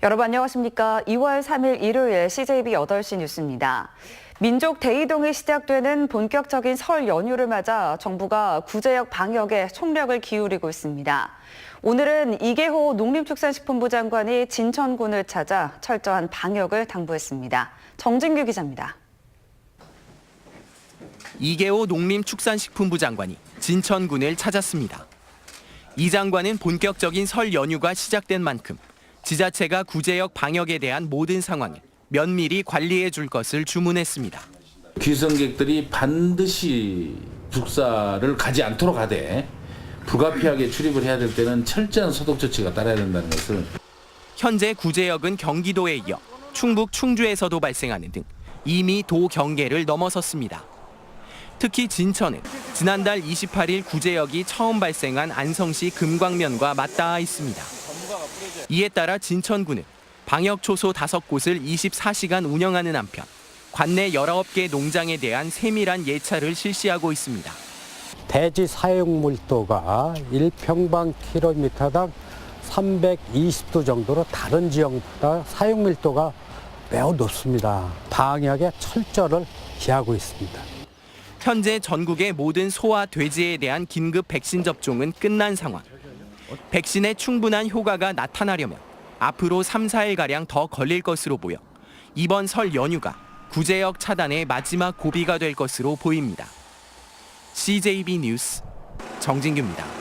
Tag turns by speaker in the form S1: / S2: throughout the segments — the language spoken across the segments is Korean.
S1: 여러분 안녕하십니까? 2월 3일 일요일 CJB 8시 뉴스입니다. 민족 대이동이 시작되는 본격적인 설 연휴를 맞아 정부가 구제역 방역에 총력을 기울이고 있습니다. 오늘은 이계호 농림축산식품부 장관이 진천군을 찾아 철저한 방역을 당부했습니다. 정진규 기자입니다.
S2: 이계호 농림축산식품부 장관이 진천군을 찾았습니다. 이 장관은 본격적인 설 연휴가 시작된 만큼 지자체가 구제역 방역에 대한 모든 상황을 면밀히 관리해 줄 것을 주문했습니다.
S3: 귀성객들이 반드시 축사를 가지 않도록 하되 불가피하게 출입을 해야 될 때는 철저한 소독 조치가 따라야 된다는 것을.
S2: 현재 구제역은 경기도에 이어 충북 충주에서도 발생하는 등 이미 도 경계를 넘어섰습니다. 특히 진천은 지난달 28일 구제역이 처음 발생한 안성시 금광면과 맞닿아 있습니다. 이에 따라 진천군은 방역 초소 5곳을 24시간 운영하는 한편 관내 19개 농장에 대한 세밀한 예찰을 실시하고 있습니다.
S4: 대지 사용 밀도가 1평방킬로미터당 320도 정도로 다른 지역보다 사용 밀도가 매우 높습니다. 방역에 철저를 기하고 있습니다.
S2: 현재 전국의 모든 소와 돼지에 대한 긴급 백신 접종은 끝난 상황. 백신의 충분한 효과가 나타나려면 앞으로 3, 4일가량 더 걸릴 것으로 보여 이번 설 연휴가 구제역 차단의 마지막 고비가 될 것으로 보입니다. CJB 뉴스 정진규입니다.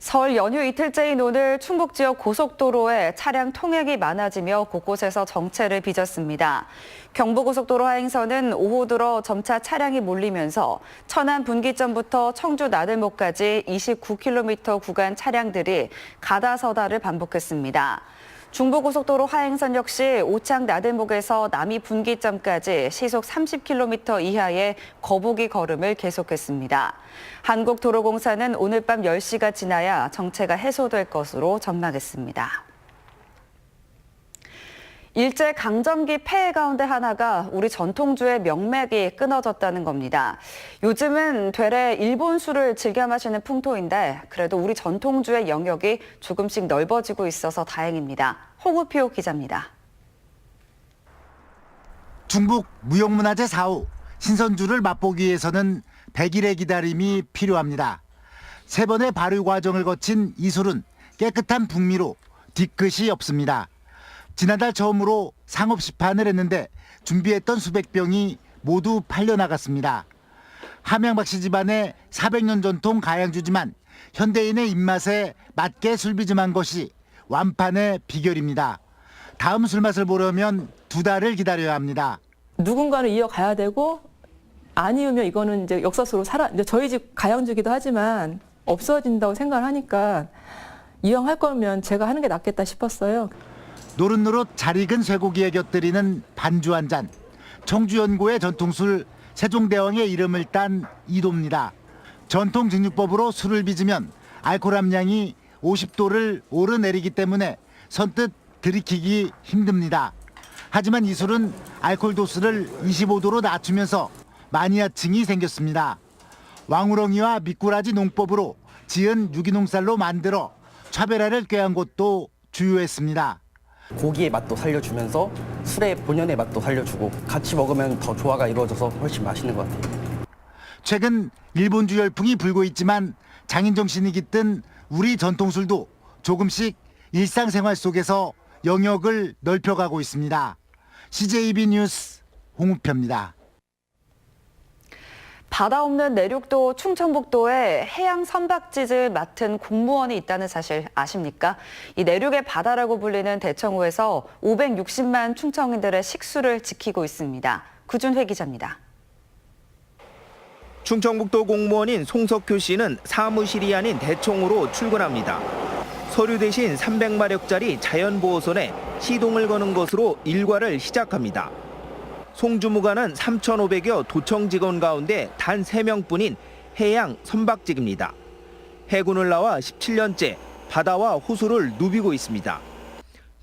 S1: 설 연휴 이틀째인 오늘 충북 지역 고속도로에 차량 통행이 많아지며 곳곳에서 정체를 빚었습니다. 경부고속도로 하행선은 오후 들어 점차 차량이 몰리면서 천안 분기점부터 청주 나들목까지 29km 구간 차량들이 가다서다를 반복했습니다. 중부고속도로 하행선 역시 오창 나들목에서 남이 분기점까지 시속 30km 이하의 거북이 걸음을 계속했습니다. 한국도로공사는 오늘 밤 10시가 지나야 정체가 해소될 것으로 전망했습니다. 일제 강점기 폐해 가운데 하나가 우리 전통주의 명맥이 끊어졌다는 겁니다. 요즘은 되레 일본 술을 즐겨 마시는 풍토인데 그래도 우리 전통주의 영역이 조금씩 넓어지고 있어서 다행입니다. 홍우표 기자입니다.
S5: 중북 무형문화재 4호 신선주를 맛보기 위해서는 100일의 기다림이 필요합니다. 3번의 발효 과정을 거친 이 술은 깨끗한 북미로 뒤끝이 없습니다. 지난달 처음으로 상업 시판을 했는데 준비했던 수백 병이 모두 팔려나갔습니다. 함양박씨 집안의 400년 전통 가양주지만 현대인의 입맛에 맞게 술비즘한 것이 완판의 비결입니다. 다음 술맛을 보려면 2달을 기다려야 합니다.
S6: 누군가는 이어가야 되고 아니면 이거는 이제 역사 속으로 이제 저희 집 가양주기도 하지만 없어진다고 생각을 하니까 이왕 할 거면 제가 하는 게 낫겠다 싶었어요.
S5: 노릇노릇 잘 익은 쇠고기에 곁들이는 반주 한 잔. 청주연고의 전통술 세종대왕의 이름을 딴 이도입니다. 전통 증류법으로 술을 빚으면 알코올 함량이 50도를 오르내리기 때문에 선뜻 들이키기 힘듭니다. 하지만 이 술은 알코올 도수를 25도로 낮추면서 마니아층이 생겼습니다. 왕우렁이와 미꾸라지 농법으로 지은 유기농쌀로 만들어 차별화를 꾀한 것도 주요했습니다.
S7: 고기의 맛도 살려주면서 술의 본연의 맛도 살려주고 같이 먹으면 더 조화가 이루어져서 훨씬 맛있는 것 같아요.
S5: 최근 일본주 열풍이 불고 있지만 장인 정신이 깃든 우리 전통술도 조금씩 일상생활 속에서 영역을 넓혀가고 있습니다. CJB 뉴스 홍우표입니다.
S1: 바다 없는 내륙도 충청북도에 해양 선박짓을 맡은 공무원이 있다는 사실 아십니까? 이 내륙의 바다라고 불리는 대청호에서 560만 충청인들의 식수를 지키고 있습니다. 구준회 기자입니다.
S8: 충청북도 공무원인 송석효 씨는 사무실이 아닌 대청호로 출근합니다. 서류 대신 300마력짜리 자연보호선에 시동을 거는 것으로 일과를 시작합니다. 송 주무관은 3,500여 도청 직원 가운데 단 3명뿐인 해양 선박직입니다. 해군을 나와 17년째 바다와 호수를 누비고 있습니다.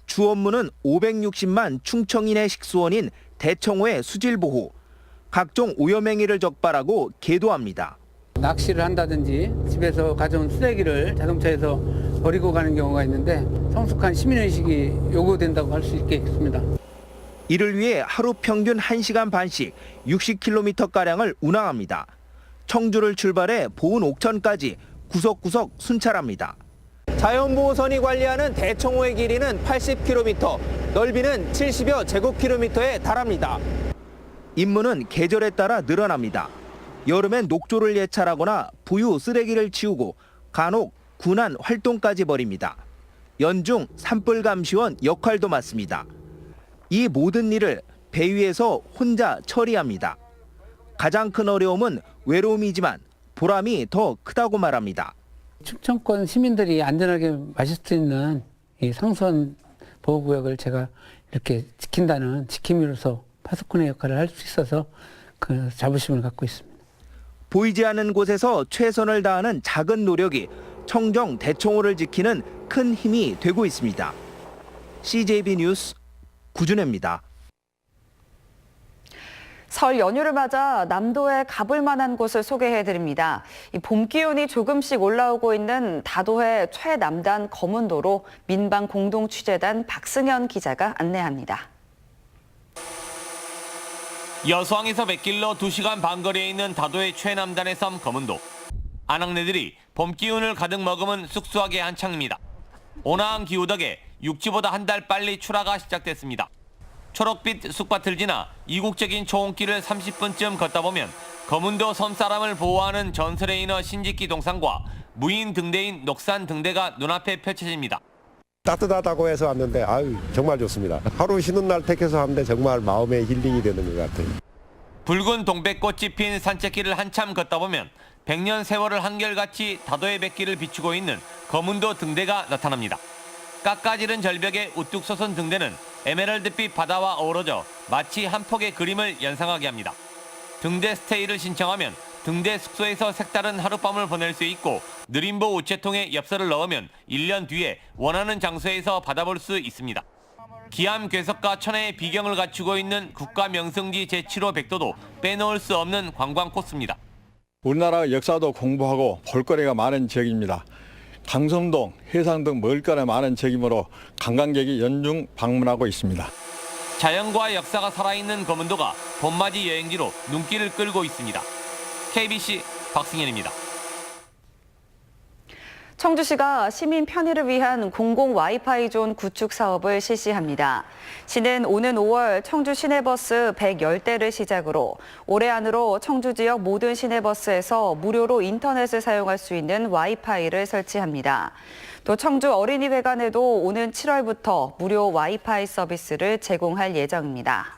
S8: 주 업무는 560만 충청인의 식수원인 대청호의 수질 보호, 각종 오염행위를 적발하고 계도합니다.
S9: 낚시를 한다든지 집에서 가져온 쓰레기를 자동차에서 버리고 가는 경우가 있는데 성숙한 시민의식이 요구된다고 할 수 있겠습니다.
S8: 이를 위해 하루 평균 1시간 반씩 60km가량을 운항합니다. 청주를 출발해 보은 옥천까지 구석구석 순찰합니다. 자연보호선이 관리하는 대청호의 길이는 80km, 넓이는 70여 제곱킬로미터에 달합니다. 임무는 계절에 따라 늘어납니다. 여름엔 녹조를 예찰하거나 부유 쓰레기를 치우고 간혹 군안 활동까지 벌입니다. 연중 산불 감시원 역할도 맡습니다. 이 모든 일을 배 위에서 혼자 처리합니다. 가장 큰 어려움은 외로움이지만 보람이 더 크다고 말합니다.
S9: 충청권 시민들이 안전하게 마실 수 있는 이 상수원 보호구역을 제가 이렇게 지킴이로서 파수꾼의 역할을 할 수 있어서 그 자부심을 갖고 있습니다.
S8: 보이지 않는 곳에서 최선을 다하는 작은 노력이 청정 대청호를 지키는 큰 힘이 되고 있습니다. CJB 뉴스 구준혜입니다.
S1: 설 연휴를 맞아 남도에 가볼 만한 곳을 소개해드립니다. 이 봄 기온이 조금씩 올라오고 있는 다도해 최남단 검은도로 민방 공동취재단 박승현 기자가 안내합니다.
S10: 여수항에서 뱃길로 2시간 반 거리에 있는 다도의 최남단의 섬 검은도. 아낙네들이 봄 기운을 가득 머금은 쑥쑥하게 한창입니다. 온화한 기후 덕에 육지보다 한 달 빨리 출하가 시작됐습니다. 초록빛 쑥밭을 지나 이국적인 초원길을 30분쯤 걷다 보면 검은도 섬사람을 보호하는 전설의 인어 신짓기 동상과 무인 등대인 녹산 등대가 눈앞에 펼쳐집니다.
S11: 따뜻하다고 해서 왔는데 아유 정말 좋습니다. 하루 쉬는 날 택해서 하는데 정말 마음의 힐링이 되는 것 같아요.
S10: 붉은 동백꽃이 핀 산책길을 한참 걷다 보면 100년 세월을 한결같이 다도의 뱃길을 비추고 있는 검은도 등대가 나타납니다. 깎아지른 절벽에 우뚝 솟은 등대는 에메랄드빛 바다와 어우러져 마치 한 폭의 그림을 연상하게 합니다. 등대 스테이를 신청하면 등대 숙소에서 색다른 하룻밤을 보낼 수 있고 느림보 우체통에 엽서를 넣으면 1년 뒤에 원하는 장소에서 받아볼 수 있습니다. 기암 괴석과 천혜의 비경을 갖추고 있는 국가명승지 제7호 백도도 빼놓을 수 없는 관광 코스입니다.
S12: 우리나라 역사도 공부하고 볼거리가 많은 지역입니다. 강성동, 해상 등 먹을거리 많은 지역이므로 관광객이 연중 방문하고 있습니다.
S10: 자연과 역사가 살아있는 검은도가 봄맞이 여행지로 눈길을 끌고 있습니다. KBC 박승현입니다.
S1: 청주시가 시민 편의를 위한 공공 와이파이 존 구축 사업을 실시합니다. 시는 오는 5월 청주 시내버스 110대를 시작으로 올해 안으로 청주 지역 모든 시내버스에서 무료로 인터넷을 사용할 수 있는 와이파이를 설치합니다. 또 청주 어린이회관에도 오는 7월부터 무료 와이파이 서비스를 제공할 예정입니다.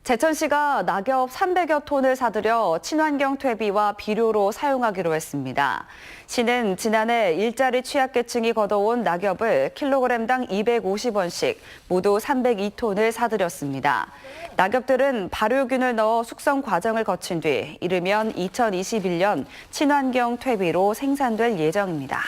S1: 제천시가 낙엽 300여 톤을 사들여 친환경 퇴비와 비료로 사용하기로 했습니다. 시는 지난해 일자리 취약계층이 걷어온 낙엽을 킬로그램당 250원씩 모두 302톤을 사들였습니다. 낙엽들은 발효균을 넣어 숙성 과정을 거친 뒤 이르면 2021년 친환경 퇴비로 생산될 예정입니다.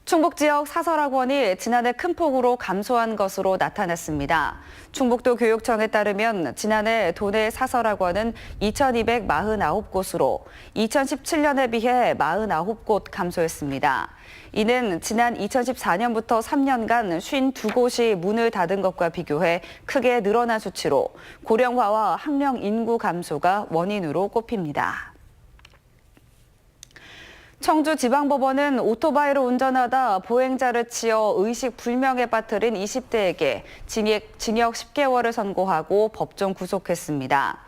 S1: 충북 지역 사설학원이 지난해 큰 폭으로 감소한 것으로 나타났습니다. 충북도 교육청에 따르면 지난해 도내 사설학원은 2,249곳으로 2017년에 비해 49곳 감소했습니다. 이는 지난 2014년부터 3년간 52곳이 문을 닫은 것과 비교해 크게 늘어난 수치로 고령화와 학령 인구 감소가 원인으로 꼽힙니다. 청주지방법원은 오토바이로 운전하다 보행자를 치어 의식 불명에 빠뜨린 20대에게 징역 10개월을 선고하고 법정 구속했습니다.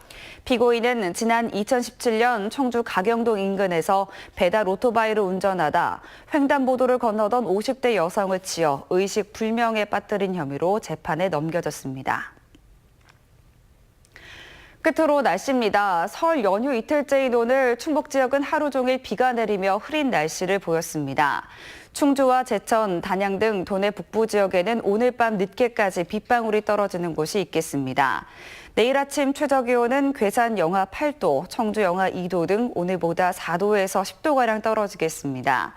S1: 피고인은 지난 2017년 청주 가경동 인근에서 배달 오토바이를 운전하다 횡단보도를 건너던 50대 여성을 치어 의식 불명에 빠뜨린 혐의로 재판에 넘겨졌습니다. 끝으로 날씨입니다. 설 연휴 이틀째인 오늘 충북 지역은 하루 종일 비가 내리며 흐린 날씨를 보였습니다. 충주와 제천, 단양 등 도내 북부 지역에는 오늘 밤 늦게까지 빗방울이 떨어지는 곳이 있겠습니다. 내일 아침 최저기온은 괴산 영하 8도, 청주 영하 2도 등 오늘보다 4도에서 10도가량 떨어지겠습니다.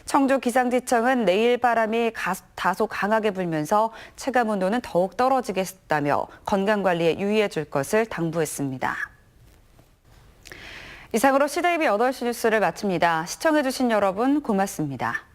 S1: 청주 기상지청은 내일 바람이 다소 강하게 불면서 체감온도는 더욱 떨어지겠다며 건강관리에 유의해 줄 것을 당부했습니다. 이상으로 시대이비 8시 뉴스를 마칩니다. 시청해주신 여러분 고맙습니다.